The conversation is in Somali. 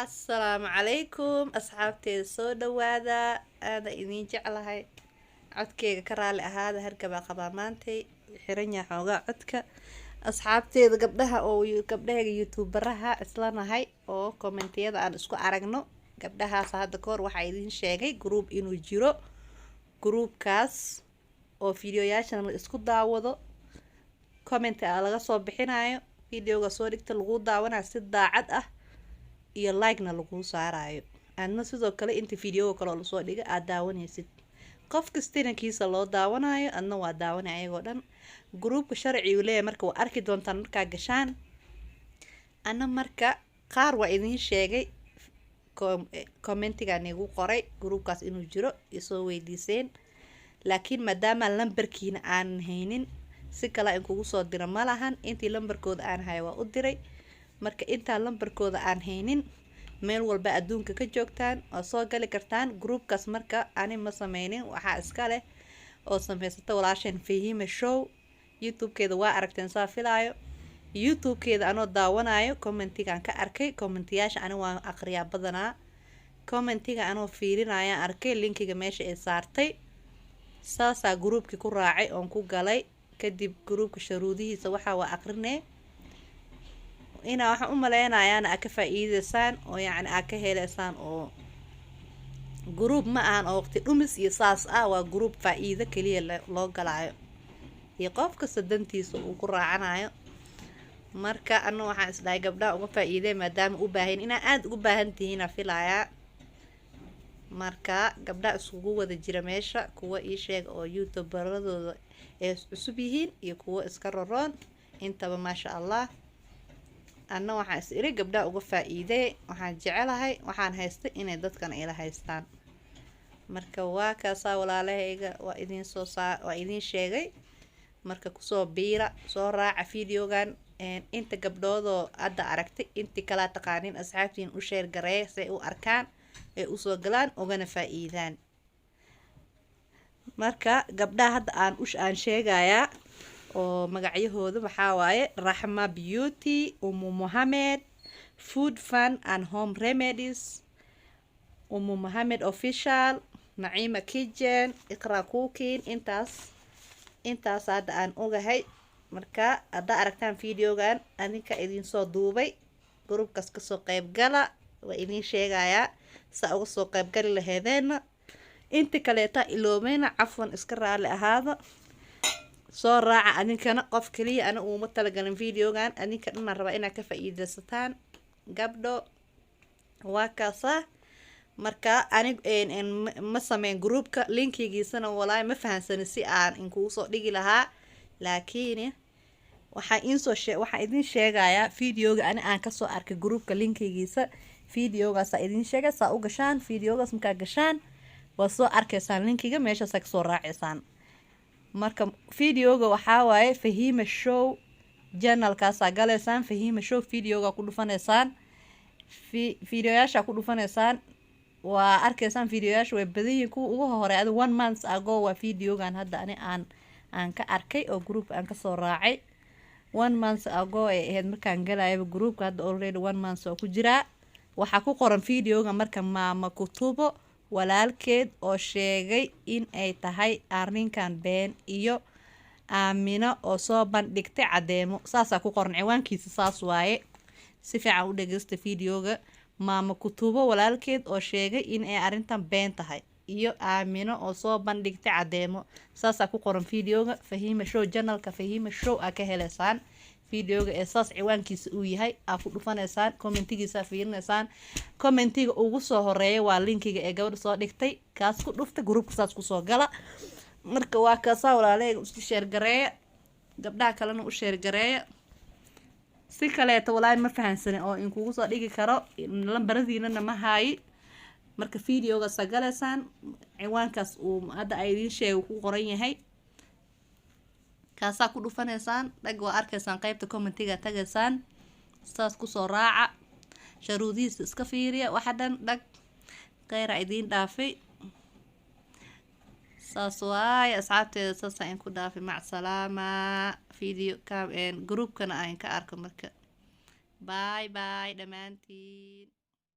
السلام عليكم أصحابتي سودا وادا هذا إني جعلها عدكي كرالي هذا هركبا قبامانتي حرنيا حوغا عدك أصحابتي قبلها أو قبلها يوتيوبرها إسلانا هاي أو كومنتي هذا أنا اسكو أرقنو قبلها صاحب كور وحايدين شاقي جروب إنو جيرو جروب كاس أو فيديو ياشان اسكو داوضو كومنتي ألغا صوبحينايو فيديو صورك تلغو داوانا سيد داعد iyo like-na lagu saarayo adna sidoo kale inta video kale oo soo dhiga aad daawanaysid qof kasta kiisa loo daawanayo adna waa daawanay ayagoo dhan groupka sharciigu leeyahay marka waa arki doontaan marka gashaan ana marka qaar waa idin sheegay commentiga nigu qoray groupkaas inuu jiro isoo weydiiseen laakiin maadaama lambarkiina aan haynin si kale in kugu soo diro ma lahan intii lambarkooda aan hayo waa u diray marka inta lambarkooda aan haynin meel walba adduunka ka joogtaan oo soo gali kartaan groupkaas marka ani ma sameynin waxa iska leh oo sameysata walaasheen Fahima Show YouTube-keeda waa aragteen saa filaayo YouTube-keeda anoo daawanayo commentigan ka arkay commentiyaasha ani waan aqriyaa badanaa commentiga anoo fiirinaya arkay linkiga meesha ay saartay saasa groupki ku raacay oon ku galay kadib groupka sharuudihiisa waxa waa aqrinay ina waxaan u maleynayaa ana ka faa'iideysaan oo yacni ka heleysaan oo group ma aan oo waqti dhumis iyo saas waa group faa'iido kaliya loo galaayo iyo qofka sadantiisa uu ku raacanayo marka anu waxaan isdhahay gabdhaha uga faa'iiday maadaama u baahan ina aad ugu baahan tihiin filaaya marka gabdhaha isugu wada jira meesha kuwa ii sheeg oo YouTuberadooda ee cusub yihiin iyo kuwa iska roron intaba maasha Allah أنا waxaan is iri gabdhaha uga faa'iiday waxaan jecelahay waxaan haystay inay dadkan ila haystaan marka waa kaasa walaalahayga waa idin sheegay marka ku soo biira soo raaca videogan inta gabdhoodoo hadda aragtay inta kala taqaanin asxaabtiin u share gareey si ay u arkaan ee u soo galaan ogana faa'iidaan marka gabdhaha hadda aan sheegayaa oo magacyahooda waxa waaye Rahma Beauty Mohammed Food Fun and Home Remedies Mohammed Official Naima Kitchen Iqra Cooking intaas hadda aan ogahay marka hadda aragtaan videogan adinka idin soo duubay groupkaas ka soo qayb gala waa idin sheegayaa sa uga soo qayb gali lahaydeen inta kaleeta iloobayna cafwan iska raali ahaada soo raaca adinkana qof kaliya ana uma talagalin videogan adinka dhan raba inaad ka faa'iideysataan gabdho waa kaasa marka anig ma sameyn groupka linkigiisana walaa ma fahansan si aan in kugu soo dhigi lahaa laakiin waxa idin sheegayaa videoga aan ka soo arkay groupka linkigiisa videogaas idin sheegay saa u gashaan videogaas marka gashaan waa soo arkaysaan linkiga meesha ka soo raacisaan marka videoga waxa waaye Fahima Show channelkaas galeysaan Fahima Show videoga ku dhufaneysaan videoyaasha ku dhufaneysaan waa arkaysaan videoyaasha way badan ku ugu hore 1 month ago waa videogan hadda aan ka arkay oo group aan ka soo raacay 1 month ago ee ahayd markaan galayo groupka hadda already 1 month oo ku jira waxa ku qoran videoga marka maama kutubo walaalkeed oo sheegay in ay tahay arrinkan been iyo aamino oo soo bandhigtay cadeemo saasa ku qoran ciwaankiisa saas waaye si fiican u dhageysta videoga maama kutubo walaalkeed oo sheegay in ay arrintan been tahay iyo aamino oo soo bandhigtay cadeemo saasa ku qoran videoga Fahima Show channelka Fahima Show ka heleysaan videoga ee saas ciwaankiisa uu yahay aad ku dhufaneysaan commentigiisa fiirineysaan commentiga ugu soo horeeyay waa linkiga ee gabadha soo dhigtay kaas ku dhufta groupka saas ku soo gala marka waa kaasa walaalahayga u share gareeya gabdhaha kalena u share gareeya si kaleeto walaahi ma fahansan oo in kugu soo dhigi karo lambaradiina ma haayi marka videoga sagaleysaan ciwaankaas uu hadda ay idin sheego ku qoran yahay kaasa ku dhufaneysaan dhag waa arkaysaan qaybta commentiga tagaysaan saas ku soo raaca sharuudihiisa iska fiiriya waxa dhan dhag qeyra idin dhaafay saas waay asxaabteeda saas aan ku dhaafay mac salaama video groupkana aan ka arko marka bye bye dhamaantiin